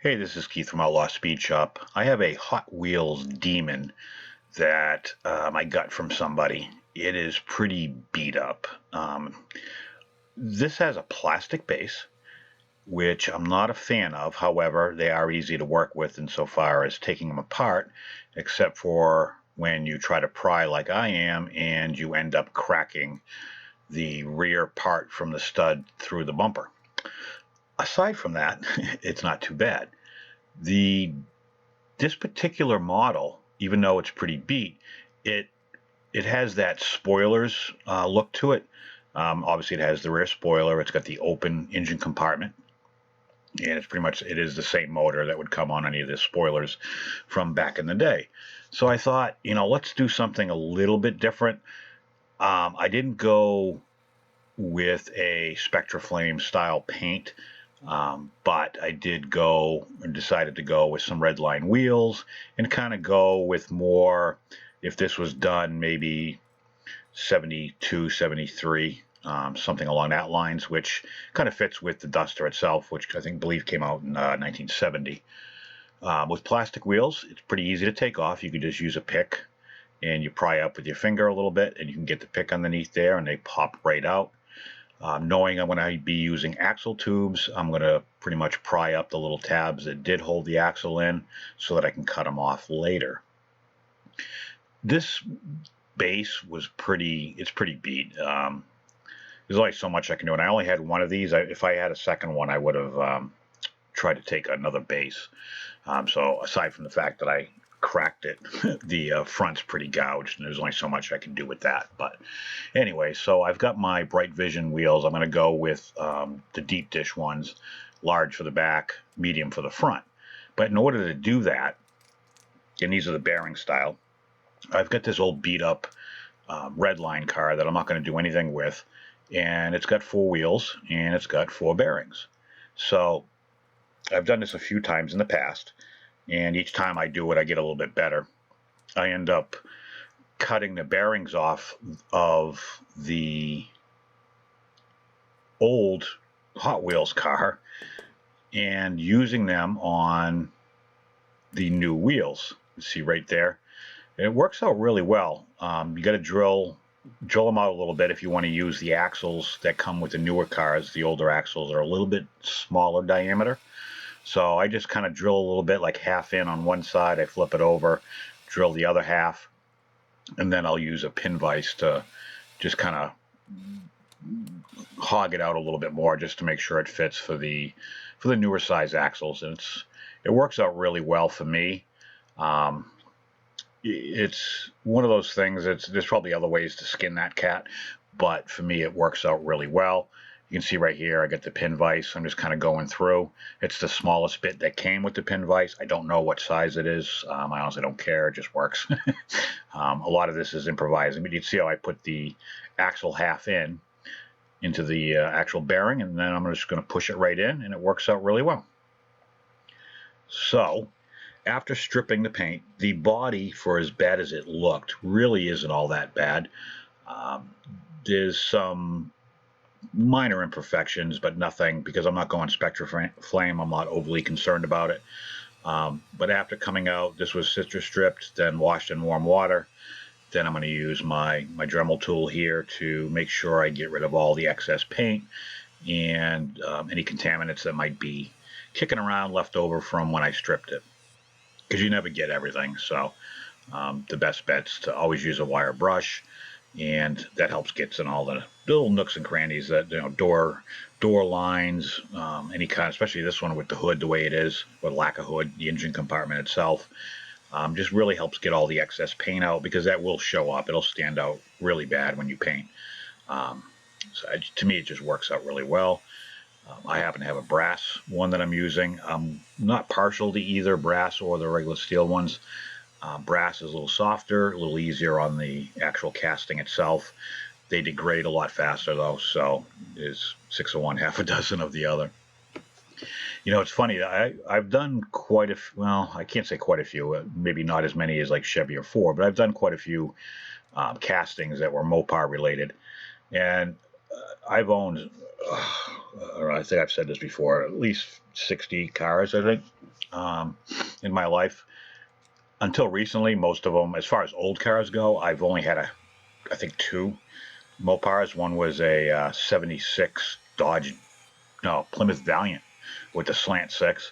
Hey, this is Keith from Outlaw Speed Shop. I have a Hot Wheels Demon that I got from somebody. It is pretty beat up. This has a plastic base, which I'm not a fan of. However, they are easy to work with insofar as taking them apart, except for when you try to pry like I am and you end up cracking the rear part from the stud through the bumper. Aside from that, it's not too bad. The This particular model, even though it's pretty beat, it it has that spoilers look to it. Obviously, it has the rear spoiler. It's got the open engine compartment, and it's pretty much it is the same motor that would come on any of the spoilers from back in the day. So I thought, let's do something a little bit different. I didn't go with a Spectraflame style paint. But I did go and decided to go with some red line wheels and kind of go with more, if this was done maybe 72, 73, something along that lines, which kind of fits with the Duster itself, which I believe came out in 1970. With plastic wheels, it's pretty easy to take off. You can just use a pick and you pry up with your finger a little bit and you can get the pick underneath there and they pop right out. Knowing I'm going to be using axle tubes, I'm going to pretty much pry up the little tabs that did hold the axle in so that I can cut them off later. This base was it's pretty beat. There's only so much I can do, and I only had one of these. If I had a second one, I would have tried to take another base. So aside from the fact that I cracked it, the front's pretty gouged and there's only so much I can do with that. But anyway, so I've got my Bright Vision wheels. I'm going to go with the deep dish ones, large for the back, medium for the front. But in order to do that, and these are the bearing style, I've got this old beat up red line car that I'm not going to do anything with, and it's got 4 wheels and it's got 4 bearings. So I've done this a few times in the past, and each time I do it, I get a little bit better. I end up cutting the bearings off of the old Hot Wheels car and using them on the new wheels. You see right there. And it works out really well. You got to drill them out a little bit if you want to use the axles that come with the newer cars. The older axles are a little bit smaller diameter. So I just kind of drill a little bit, like half in on one side. I flip it over, drill the other half, and then I'll use a pin vise to just kind of hog it out a little bit more just to make sure it fits for the newer size axles. And it works out really well for me. It's one of those things. There's probably other ways to skin that cat, but for me it works out really well. You can see right here I got the pin vise. I'm just kind of going through. It's the smallest bit that came with the pin vise. I don't know what size it is. I honestly don't care. It just works. A lot of this is improvising, but you can see how I put the axle half into the actual bearing, and then I'm just going to push it right in, and it works out really well. So after stripping the paint, the body, for as bad as it looked, really isn't all that bad. There's some minor imperfections, but nothing, because I'm not going Spectraflame. I'm not overly concerned about it. But after coming out, this was citrus stripped, then washed in warm water. Then I'm going to use my Dremel tool here to make sure I get rid of all the excess paint and any contaminants that might be kicking around left over from when I stripped it, because you never get everything. So the best bet's to always use a wire brush, and that helps get in all the little nooks and crannies that, door lines, any kind, especially this one with the hood the way it is, or lack of hood, the engine compartment itself. Just really helps get all the excess paint out, because that will show up. It'll stand out really bad when you paint. To me, it just works out really well. I happen to have a brass one that I'm using. I'm not partial to either brass or the regular steel ones. Brass is a little softer, a little easier on the actual casting itself. They degrade a lot faster though, so is 6 of one, half a dozen of the other. It's funny. I've done quite a few, well, I can't say quite a few, maybe not as many as like Chevy or Ford, but I've done quite a few castings that were Mopar related. And I've owned I think I've said this before, at least 60 cars, I think, in my life. Until recently, most of them, as far as old cars go, I've only had I think two Mopars. One was a 76 Dodge, no, Plymouth Valiant with the slant six.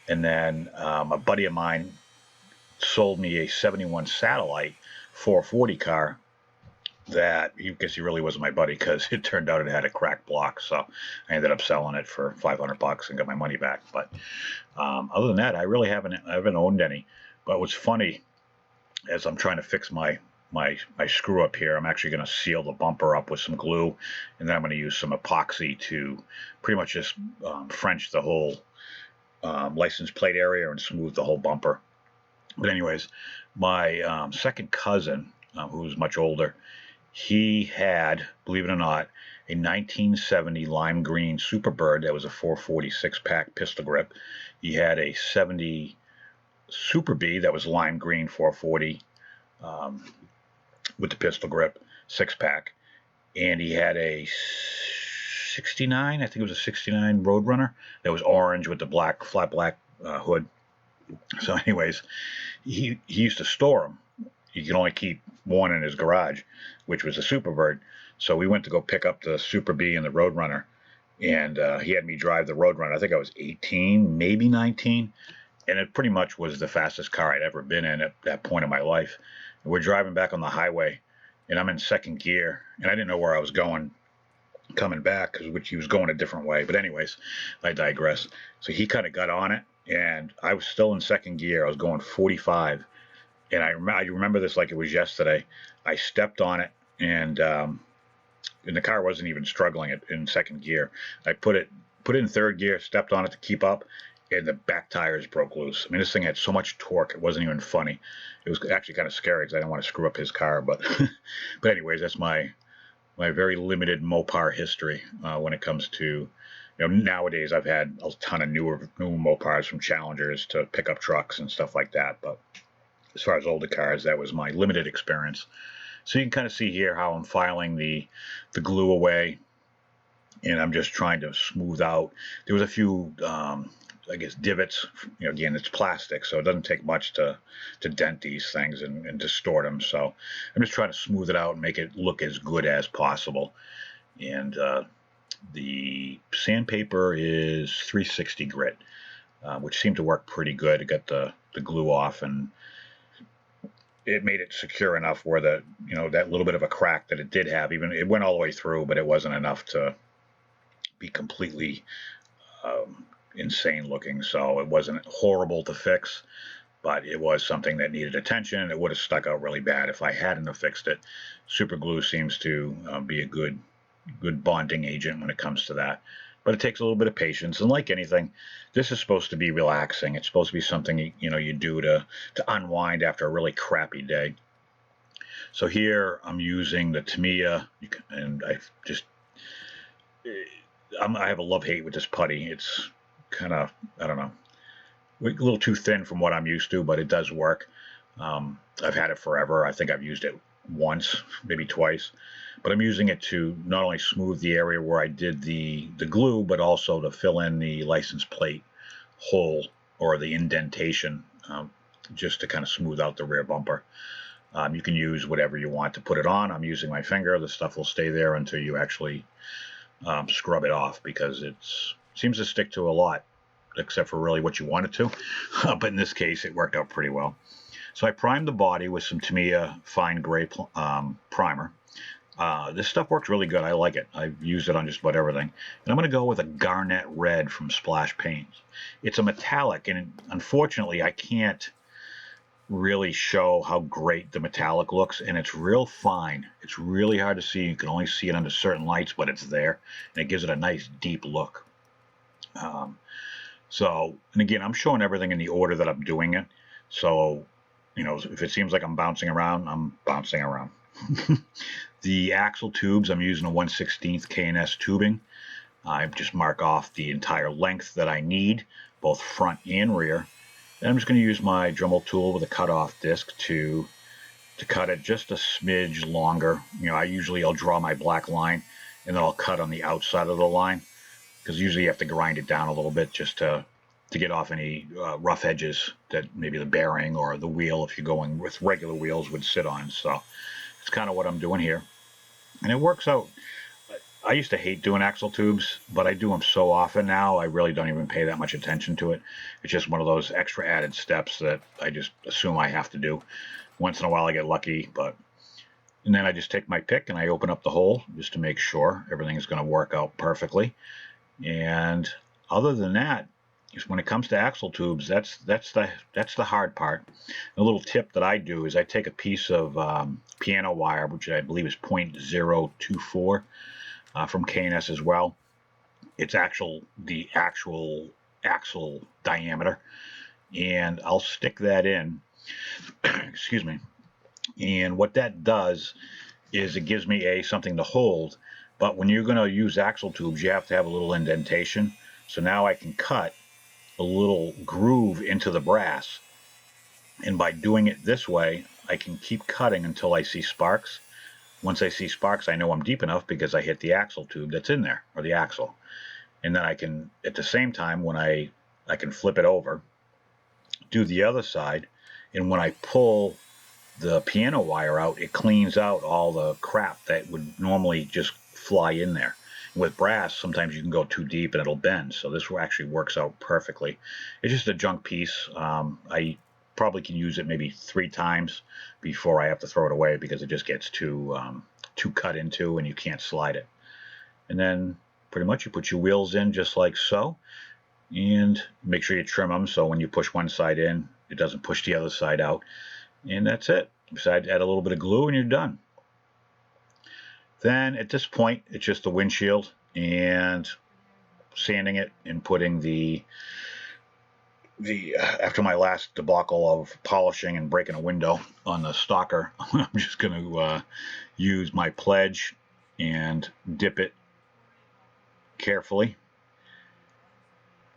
And then a buddy of mine sold me a 71 Satellite 440 car that he guess he really wasn't my buddy because it turned out it had a cracked block. So I ended up selling it for $500 and got my money back. But other than that, I haven't owned any. But what's funny, as I'm trying to fix my screw up here, I'm actually going to seal the bumper up with some glue, and then I'm going to use some epoxy to pretty much just French the whole license plate area and smooth the whole bumper. But anyways, my second cousin, who's much older, he had, believe it or not, a 1970 lime green Superbird that was a 446 pack pistol grip. He had a 70 Super B that was lime green 440 with the pistol grip 6-pack, and he had a 69, I think it was a 69 Roadrunner that was orange with the flat black hood. So anyways, he used to store them. He could only keep one in his garage, which was a Superbird. So we went to go pick up the Super B and the Roadrunner, and he had me drive the Roadrunner. I think I was 18, maybe 19, and it pretty much was the fastest car I'd ever been in at that point in my life. And we're driving back on the highway, and I'm in second gear, and I didn't know where I was going coming back, which he was going a different way. But anyways, I digress. So he kind of got on it, and I was still in second gear. I was going 45, and I remember this like it was yesterday. I stepped on it, and the car wasn't even struggling in second gear. I put it in third gear, stepped on it to keep up, and the back tires broke loose. I mean, this thing had so much torque, it wasn't even funny. It was actually kind of scary because I didn't want to screw up his car. But but anyways, that's my very limited Mopar history when it comes to, nowadays I've had a ton of new Mopars, from Challengers to pickup trucks and stuff like that. But as far as older cars, that was my limited experience. So you can kind of see here how I'm filing the glue away, and I'm just trying to smooth out. There was a few, I guess, divots. Again, it's plastic, so it doesn't take much to dent these things and distort them. So I'm just trying to smooth it out and make it look as good as possible. And the sandpaper is 360 grit, which seemed to work pretty good. It got the glue off, and it made it secure enough where that little bit of a crack that it did have, even it went all the way through, but it wasn't enough to be completely insane looking. So it wasn't horrible to fix, but it was something that needed attention, and it would have stuck out really bad if I hadn't have fixed it. Super glue seems to be a good bonding agent when it comes to that, but it takes a little bit of patience. And like anything, this is supposed to be relaxing. It's supposed to be something you do to unwind after a really crappy day. So here I'm using the Tamiya, and I have a love-hate with this putty. It's kind of, I don't know, a little too thin from what I'm used to, but it does work. I've had it forever. I think I've used it once, maybe twice, but I'm using it to not only smooth the area where I did the glue, but also to fill in the license plate hole or the indentation, just to kind of smooth out the rear bumper. You can use whatever you want to put it on. I'm using my finger. The stuff will stay there until you actually scrub it off, because it seems to stick to a lot, except for really what you want it to. But in this case, it worked out pretty well. So I primed the body with some Tamiya fine gray primer. This stuff works really good. I like it. I've used it on just about everything. And I'm going to go with a garnet red from Splash Paints. It's a metallic, and unfortunately I can't really show how great the metallic looks, and it's real fine. It's really hard to see. You can only see it under certain lights, but it's there, and it gives it a nice deep look. So, and again, I'm showing everything in the order that I'm doing it. So, if it seems like I'm bouncing around, I'm bouncing around. The axle tubes, I'm using a 1/16 K&S tubing. I just mark off the entire length that I need, both front and rear. And I'm just going to use my Dremel tool with a cutoff disc to cut it just a smidge longer. I'll draw my black line, and then I'll cut on the outside of the line, because usually you have to grind it down a little bit just to get off any rough edges that maybe the bearing or the wheel, if you're going with regular wheels, would sit on. So it's kind of what I'm doing here, and it works out. I used to hate doing axle tubes, but I do them so often now, I really don't even pay that much attention to it. It's just one of those extra added steps that I just assume I have to do. Once in a while I get lucky, and then I just take my pick and I open up the hole just to make sure everything is going to work out perfectly. And other than that, is when it comes to axle tubes, that's the hard part. A little tip that I do is I take a piece of piano wire, which I believe is 0.024 from K&S as well. It's the actual axle diameter, and I'll stick that in. Excuse me. And what that does is it gives me something to hold. But when you're going to use axle tubes, you have to have a little indentation. So now I can cut a little groove into the brass, and by doing it this way, I can keep cutting until I see sparks. Once I see sparks, I know I'm deep enough because I hit the axle tube that's in there, or the axle. And then I can, at the same time, when I can flip it over, do the other side, and when I pull the piano wire out, it cleans out all the crap that would normally just fly in there. With brass, sometimes you can go too deep and it'll bend, so this actually works out perfectly. It's just a junk piece. I probably can use it maybe 3 times before I have to throw it away, because it just gets too cut into and you can't slide it. And then pretty much you put your wheels in just like so, and make sure you trim them so when you push one side in, it doesn't push the other side out. And that's it. Besides, add a little bit of glue and you're done. Then at this point, it's just the windshield and sanding it and putting the after my last debacle of polishing and breaking a window on the stalker, I'm just going to use my pledge and dip it carefully,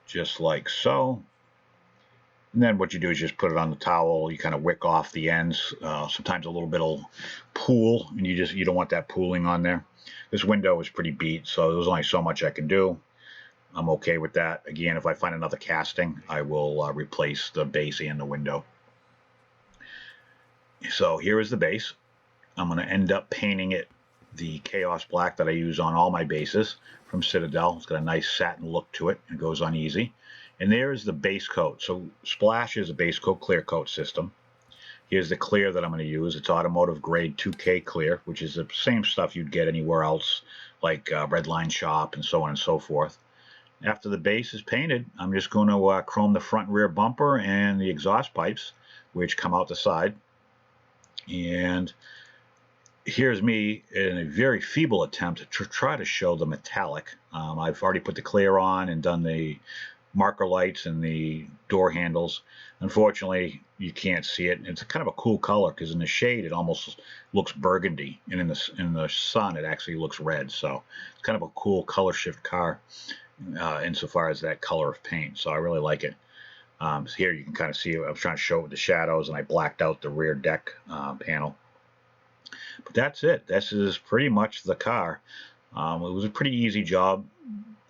just like so. And then what you do is just put it on the towel. You kind of wick off the ends. Sometimes a little bit will pool, and you don't want that pooling on there. This window is pretty beat, so there's only so much I can do. I'm okay with that. Again, if I find another casting, I will replace the base and the window. So here is the base. I'm going to end up painting it the Chaos Black that I use on all my bases from Citadel. It's got a nice satin look to it. It goes on easy. And there is the base coat. So Splash is a base coat clear coat system. Here's the clear that I'm going to use. It's automotive grade 2K clear, which is the same stuff you'd get anywhere else, like Redline Shop and so on and so forth. After the base is painted, I'm just going to chrome the front and rear bumper and the exhaust pipes, which come out the side. And here's me in a very feeble attempt to try to show the metallic. I've already put the clear on and done the marker lights and the door handles. Unfortunately, you can't see it. It's kind of a cool color, because in the shade it almost looks burgundy, and in the sun it actually looks red. So it's kind of a cool color shift car insofar as that color of paint. So I really like it. So here you can kind of see it. I was trying to show it with the shadows, and I blacked out the rear deck panel. But that's it. This is pretty much the car. It was a pretty easy job.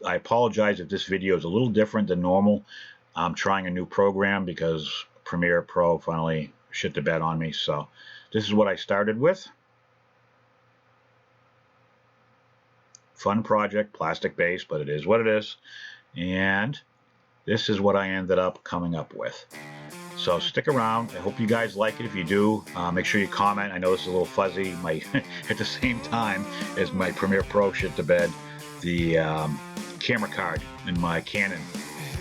I apologize if this video is a little different than normal. I'm trying a new program because Premiere Pro finally shit the bed on me. So this is what I started with. Fun project, plastic base, but it is what it is. And this is what I ended up coming up with. So stick around. I hope you guys like it. If you do, make sure you comment. I know this is a little fuzzy. At the same time as my Premiere Pro shit the bed, the camera card in my Canon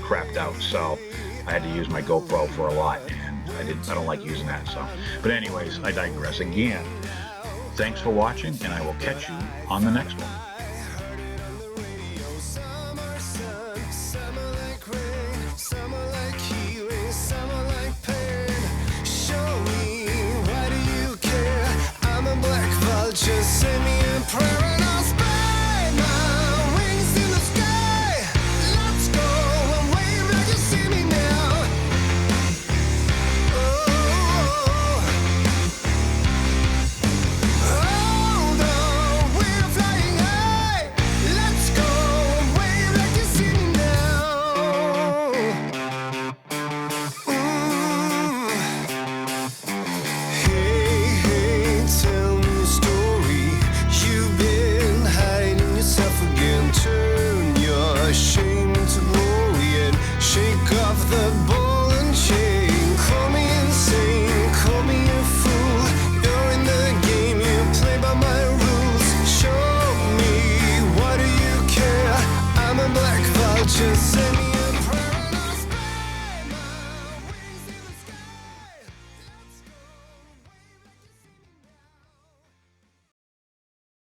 crapped out, so I had to use my GoPro for a lot, and I don't like using that. So, but anyways, I digress again. Thanks for watching, and I will catch you on the next one. Just send me a prayer and I'll spread my wings in the sky. Let's go and wave like you see me now. Oh, oh, we're flying high. Just send me